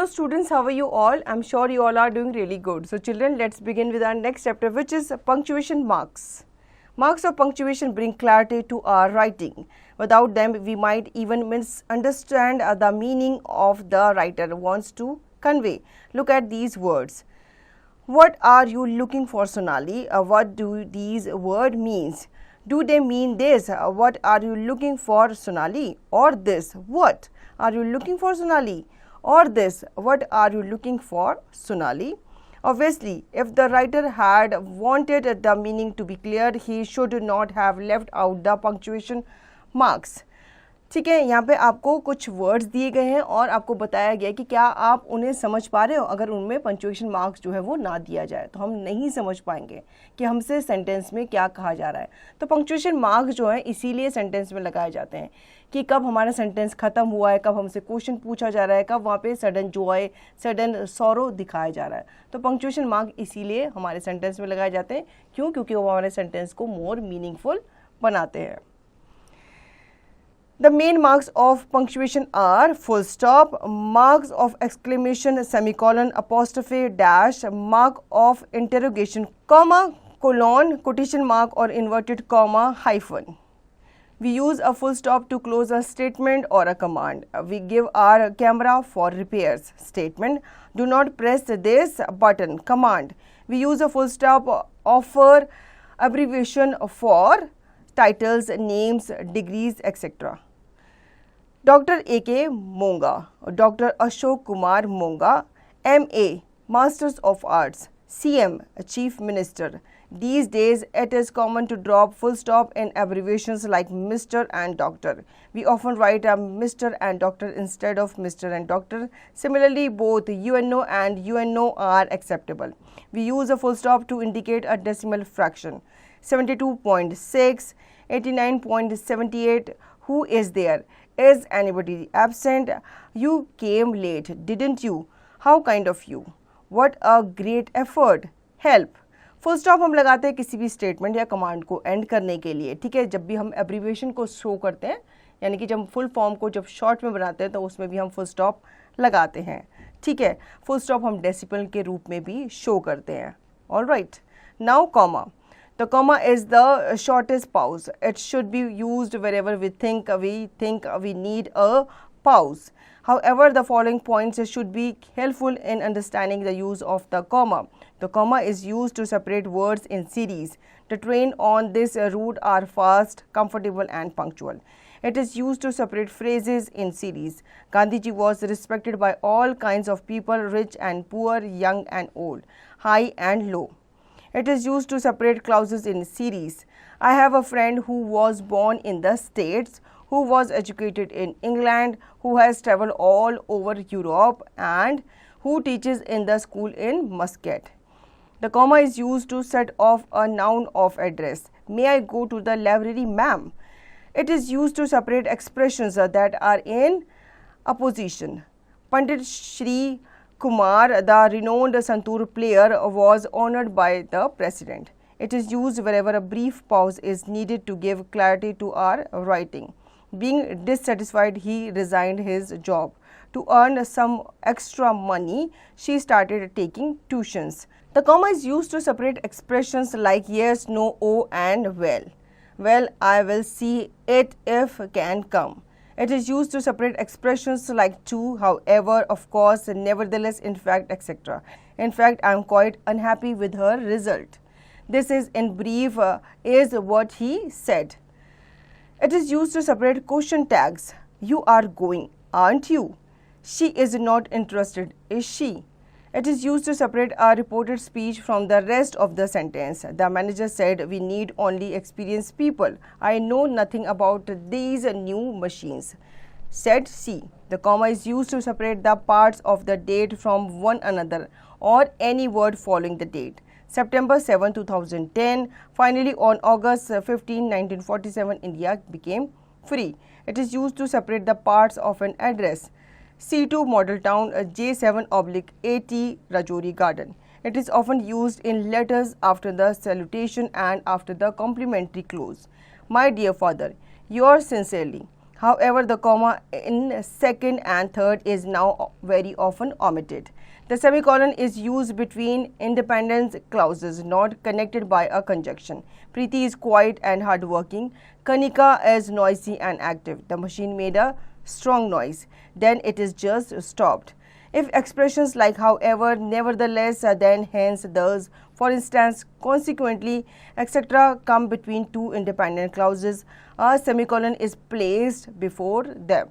Hello students, how are you all? I'm sure you all are doing really good. So children, let's begin with our next chapter, which is punctuation marks. Marks of punctuation bring clarity to our writing. Without them, we might even misunderstand the meaning of the writer wants to convey. Look at these words. What are you looking for, Sonali? What do these words means? Do they mean this? What are you looking for, Sonali? Or this? What are you looking for, Sonali? Or this? What are you looking for, Sonali? Obviously, if the writer had wanted the meaning to be clear, he should not have left out the punctuation marks. ठीक है, यहाँ पे आपको कुछ words दिए गए हैं और आपको बताया गया कि क्या आप उन्हें समझ पा रहे हो. अगर उनमें पंक्चुएशन मार्क्स जो है वो ना दिया जाए तो हम नहीं समझ पाएंगे कि हमसे सेंटेंस में क्या कहा जा रहा है. तो पंक्चुएशन मार्क्स जो है इसीलिए सेंटेंस में लगाए जाते हैं कि कब हमारा सेंटेंस ख़त्म हुआ है, कब हमसे क्वेश्चन पूछा जा रहा है, कब वहाँ पे सडन जॉय, सडन सॉरो दिखाया जा रहा है. तो पंक्चुएशन मार्क इसीलिए हमारे सेंटेंस में लगाए जाते हैं. क्यों? क्योंकि वो हमारे सेंटेंस को मोर मीनिंगफुल बनाते हैं. The main marks of punctuation are full stop, marks of exclamation, semicolon, apostrophe, dash, mark of interrogation, comma, colon, quotation mark or inverted comma, hyphen. We use a full stop to close a statement or a command. We give our camera for repairs. Statement. Do not press this button. Command. We use a full stop offer abbreviation for titles, names, degrees, etc. Dr. A.K. Monga, Dr. Ashok Kumar Monga, M.A. Masters of Arts, C.M. Chief Minister. These days, it is common to drop full stop in abbreviations like Mr. and Doctor. We often write a Mr. and Doctor instead of Mr. and Doctor. Similarly, both UNO and UNO are acceptable. We use a full stop to indicate a decimal fraction. 72.6, 89.78, who is there? Is anybody absent? You came late, didn't you? How kind of you? What a great effort. Help. Full stop हम लगाते हैं किसी भी statement या command को and करने के लिए. ठीक है, जब भी हम एब्रीविएशन को शो करते हैं, यानी कि जब फुल फॉर्म को जब शॉर्ट में बनाते हैं तो उसमें भी हम फुल स्टॉप लगाते हैं. ठीक है, फुल स्टॉप हम डेसिमल के रूप में भी शो करते हैं. Alright, now comma. The comma is the shortest pause. It should be used wherever we think we need a pause. However, the following points should be helpful in understanding the use of the comma. The comma is used to separate words in series. The train on this route are fast, comfortable and punctual. It is used to separate phrases in series. Gandhiji was respected by all kinds of people, rich and poor, young and old, high and low. It is used to separate clauses in series. I have a friend who was born in the States, who was educated in England, who has traveled all over Europe and who teaches in the school in Muscat. The comma is used to set off a noun of address. May I go to the library, ma'am? It is used to separate expressions that are in opposition. Pandit Shri Kumar, the renowned santoor player, was honored by the president. It is used wherever a brief pause is needed to give clarity to our writing. Being dissatisfied, he resigned his job. To earn some extra money, she started taking tuitions. The comma is used to separate expressions like yes, no, oh and well. Well, I will see it if can come. It is used to separate expressions like to, however, of course, nevertheless, in fact, etc. In fact, I am quite unhappy with her result. This is in brief is what he said. It is used to separate question tags. You are going, aren't you? She is not interested, is she? It is used to separate a reported speech from the rest of the sentence. The manager said, we need only experienced people. I know nothing about these new machines. Said she. The comma is used to separate the parts of the date from one another or any word following the date. September 7, 2010. Finally, on August 15, 1947, India became free. It is used to separate the parts of an address. C2 Model Town, J7/AT Rajouri Garden. It is often used in letters after the salutation and after the complimentary close. My dear father, yours sincerely. However, the comma in second and third is now very often omitted. The semicolon is used between independent clauses not connected by a conjunction. Preeti is quiet and hardworking. Kanika is noisy and active. The machine made a strong noise. Then it is just stopped. If expressions like however, nevertheless, then, hence, thus, for instance, consequently, etc. come between two independent clauses, a semicolon is placed before them.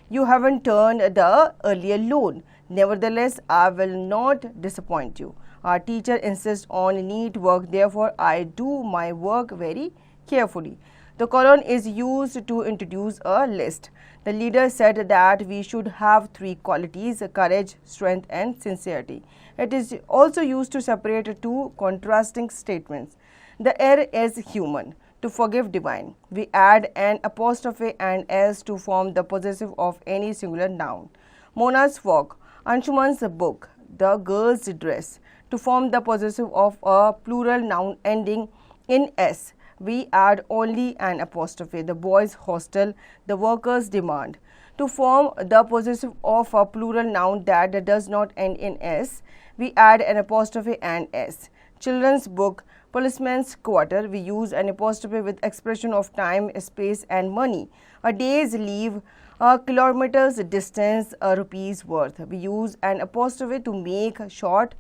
You haven't turned the earlier loan. Nevertheless, I will not disappoint you. Our teacher insists on neat work, therefore I do my work very carefully. The colon is used to introduce a list. The leader said that we should have three qualities: courage, strength, and sincerity. It is also used to separate two contrasting statements. The error is human, to forgive divine. We add an apostrophe and s to form the possessive of any singular noun. Mona's walk, Anshuman's book, the girl's dress. To form the possessive of a plural noun ending in s, we add only an apostrophe. The boys' hostel, the workers' demand. To form the possessive of a plural noun that does not end in s, we add an apostrophe and s. Children's book, policeman's quarter, we use an apostrophe with expression of time, space, and money. A day's leave, a kilometer's distance, a rupee's worth. We use an apostrophe to make short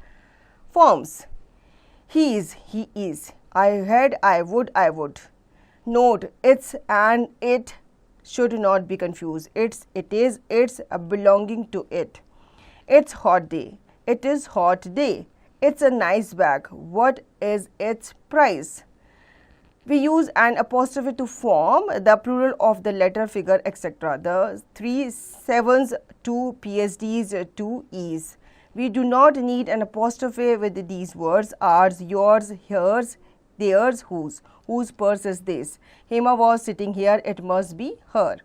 forms. He is, he is. I had, I would. Note, it's and it should not be confused. It's, it is, it's belonging to it. It's hot day. It is hot day. It's a nice bag. What is its price? We use an apostrophe to form the plural of the letter, figure, etc. The 3 sevens, 2 PhDs, 2 E's. We do not need an apostrophe with these words: ours, yours, hers, theirs, whose. Whose purse is this? Hema was sitting here, it must be her.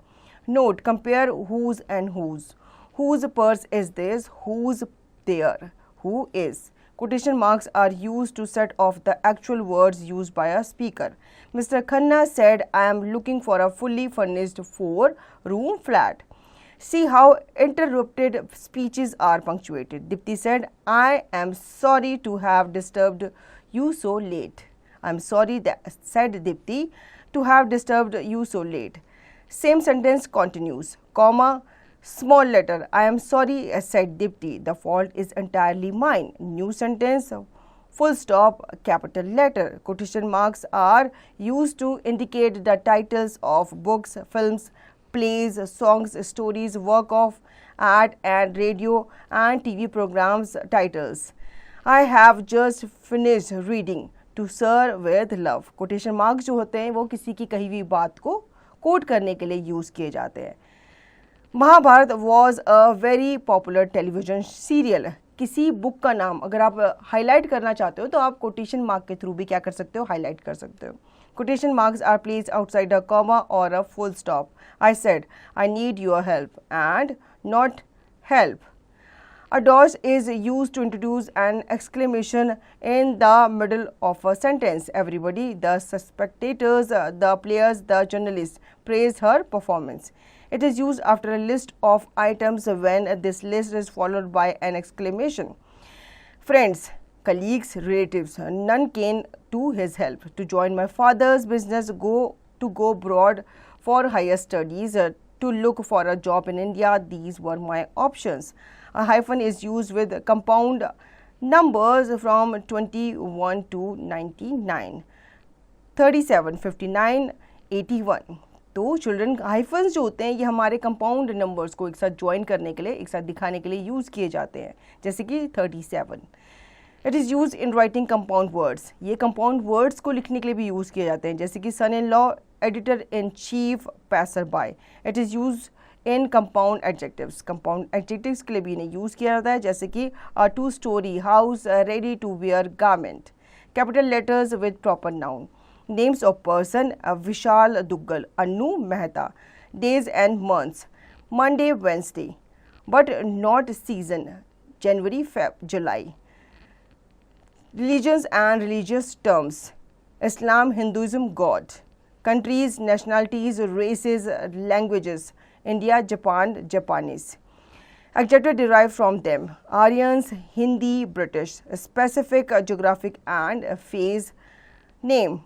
Note, compare whose and whose. Whose purse is this? Whose there? Who is? Quotation marks are used to set off the actual words used by a speaker. Mr. Khanna said, I am looking for a fully furnished 4-room flat. See how interrupted speeches are punctuated. Dipti said, I am sorry to have disturbed you so late. I am sorry, said Dipti, to have disturbed you so late. Same sentence continues, comma, small letter. I am sorry, said Dipti. The fault is entirely mine. New sentence, full stop, capital letter. Quotation marks are used to indicate the titles of books, films, plays, songs, stories, work of art and radio and TV programs titles. I have just finished reading To Sir with Love. Quotation marks जो होते हैं वो किसी की कही हुई बात को कोट करने के लिए यूज़ किए जाते हैं. Mahabharat was a very popular television serial. किसी बुक का नाम अगर आप हाईलाइट करना चाहते हो तो आप कोटेशन मार्क के थ्रू भी क्या कर सकते हो, हाईलाइट कर सकते हो. Quotation marks are placed outside a comma or a full stop. I said, I need your help and not help. A dash is used to introduce an exclamation in the middle of a sentence. Everybody, the spectators, the players, the journalists praise her performance. It is used after a list of items when this list is followed by an exclamation. Friends, colleagues, relatives, none came to his help. To join my father's business, go abroad for higher studies, to look for a job in India, these were my options. A hyphen is used with compound numbers from 21 to 99, 37, 59, 81. तो children hyphens जो होते हैं ये हमारे compound numbers को एक साथ join करने के लिए, एक साथ दिखाने के लिए यूज़ किए जाते हैं, जैसे कि 37. It is use in writing compound words. ये कंपाउंड वर्ड्स को लिखने के लिए भी यूज़ किए जाते हैं, जैसे कि son in law, editor in chief, passer by. It is use in compound adjectives. Compound adjectives के लिए भी इन्हें यूज़ किया जाता है, जैसे कि a 2-story house, ready to wear garment. Capital letters with proper noun. Names of person, Vishal Duggal, Anu Mehta. Days and months, Monday, Wednesday, but not season, January, Feb, July. Religions and religious terms, Islam, Hinduism, God. Countries, nationalities, races, languages. India, Japan, Japanese. Adjective derived from them. Aryans, Hindi, British. Specific geographic and phase. Name.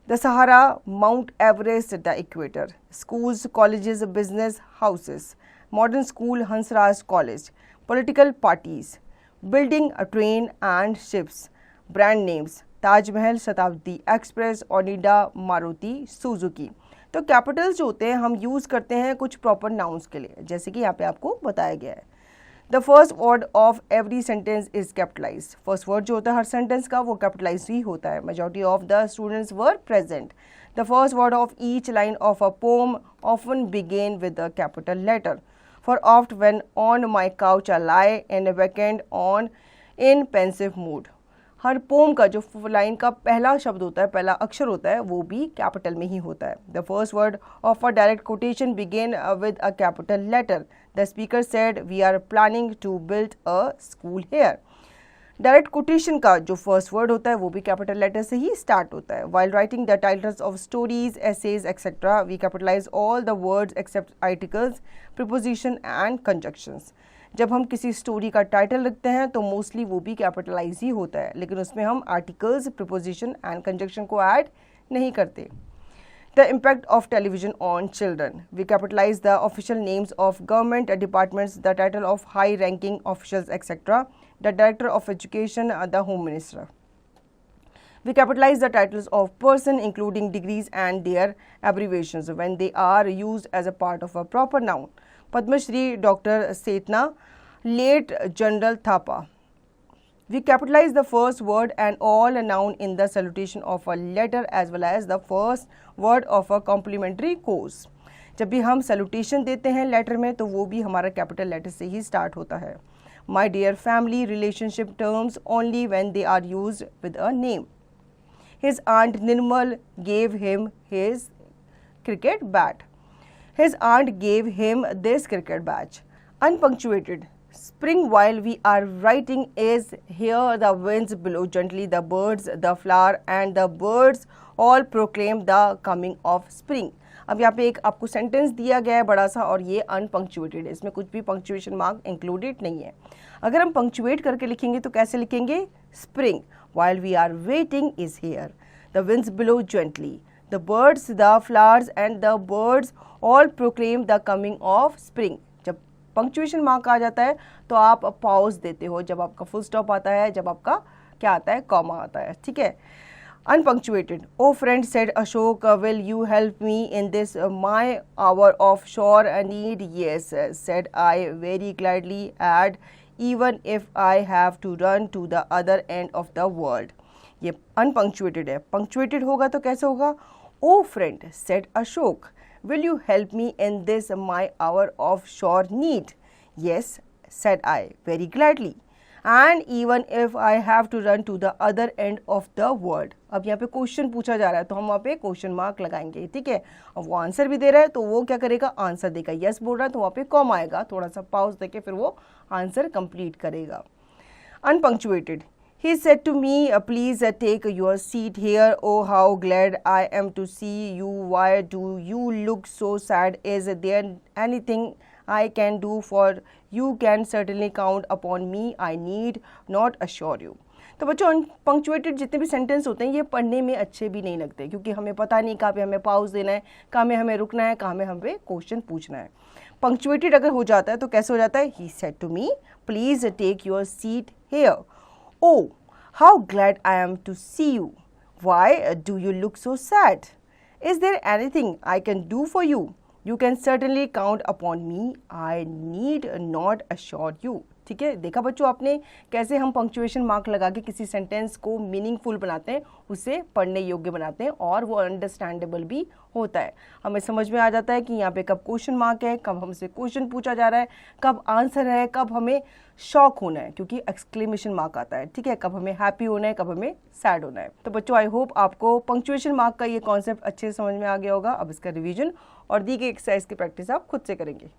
The Sahara, Mount Everest, the equator. Schools, colleges, business, houses. Modern school, Hansraj College. Political parties. Building, a train and ships. Brand names. Taj Mahal, Shatabdi Express, Oneida, Maruti, Suzuki. तो Capitals जो होते हैं हम use करते हैं कुछ proper nouns के लिए, जैसे कि यहाँ पे आपको बताया गया है. The first word of every sentence is capitalize. First word जो होता है हर सेंटेंस का वो कैपिटलाइज ही होता है. Majority of the students were present. The first word of each line of a poem often begin with the capital letter. For oft when on my couch I lie in vacant or in pensive mood. हर poem का जो line का पहला शब्द होता है, पहला अक्षर होता है, वो भी कैपिटल में ही होता है. The first word of a direct quotation begin with a capital letter. The speaker said we are planning to build a school here. Direct quotation का जो फर्स्ट वर्ड होता है वो भी कैपिटल लेटर से ही स्टार्ट होता है. While writing the titles of stories, essays etcetera we capitalize all the words except articles, preposition and conjunctions. जब हम किसी स्टोरी का टाइटल लिखते हैं तो मोस्टली वो भी कैपिटलाइज ही होता है, लेकिन उसमें हम आर्टिकल्स, प्रीपोजिशन एंड कंजक्शन को ऐड नहीं करते. The impact of television on children. We capitalize the official names of government departments, the title of high ranking officials etcetera. The director of education, the home minister. We capitalize the titles of person including degrees and their abbreviations when they are used as a part of a proper noun. Padma Shri Dr. Setna, late General Thapa. We capitalize the first word and all a noun in the salutation of a letter as well as the first word of a complimentary course. जब भी हम salutation देते हैं letter में तो वो भी हमारा कैपिटल लेटर से ही स्टार्ट होता है. My dear family relationship terms only when they are used with a name. His aunt Nirmal gave him his cricket bat. His aunt gave him this cricket bat. Unpunctuated. Spring while we are writing is here. The winds blow gently. The birds, the flower and the birds all proclaim the coming of spring. अब यहाँ पे एक आपको sentence दिया गया है बड़ा सा और ये अनपंक्चुएटेड है, इसमें कुछ भी पंक्चुएशन मार्क इंक्लूडेड नहीं है. अगर हम पंक्चुएट करके लिखेंगे तो कैसे लिखेंगे? Spring while we are waiting is here. The winds blow gently. The birds, the flowers and the birds all proclaim the coming of spring. जब पंक्चुएशन मार्क आ जाता है तो आप पॉज देते हो, जब आपका फुल स्टॉप आता है, जब आपका क्या आता है, कॉमा आता है. ठीक है. Unpunctuated. Oh friend, said Ashok, will you help me in this my hour of sore need? Yes, said I very gladly. Add, even if I have to run to the other end of the world. ये unpunctuated है. Punctuated होगा तो कैसे होगा? Oh friend, said Ashok, will you help me in this my hour of sore need? Yes, said I very gladly. And even if I have to run to the other end of the world. अब यहाँ पे question पूछा जा रहा है तो हम वहाँ पे क्वेश्चन मार्क लगाएंगे. ठीक है. अब वो आंसर भी दे रहा है तो वो क्या करेगा? आंसर देगा. यस बोल रहा है तो वहाँ पे कॉमा आएगा, थोड़ा सा पॉज देके फिर वो आंसर कंप्लीट करेगा. Unpunctuated. He said to me, please take your seat here. Oh, how glad I am to see you. Why do you look so sad? Is there anything I can do for you? Can certainly count upon me. I need not assure you. तो बच्चों अनपंक्चुएटेड जितने भी sentence होते हैं ये पढ़ने में अच्छे भी नहीं लगते, क्योंकि हमें पता नहीं कहाँ पे हमें पॉज देना है, कहाँ में हमें रुकना है, कहाँ में हमें क्वेश्चन पूछना है. पंक्चुएटेड अगर हो जाता है तो कैसे हो जाता है? He said to me, please take your seat here. Oh, how glad I am to see you. Why do you look so sad? Is there anything I can do for you? You can certainly count upon me. I need not assure you. ठीक है. देखा बच्चों आपने कैसे हम punctuation mark लगा के किसी सेंटेंस को मीनिंगफुल बनाते हैं, उसे पढ़ने योग्य बनाते हैं और वो अंडरस्टैंडेबल भी होता है. हमें समझ में आ जाता है कि यहाँ पे कब क्वेश्चन मार्क है, कब हमसे क्वेश्चन पूछा जा रहा है, कब आंसर है, कब हमें शॉक होना है क्योंकि एक्सक्लेमेशन मार्क आता है. ठीक है. कब हमें हैप्पी होना है, कब हमें सैड होना है. तो बच्चों आई होप आपको पंक्चुएशन मार्क का ये कॉन्सेप्ट अच्छे से समझ में आ गया होगा. अब इसका रिवीजन और दी गई एक्सरसाइज की प्रैक्टिस आप खुद से करेंगे.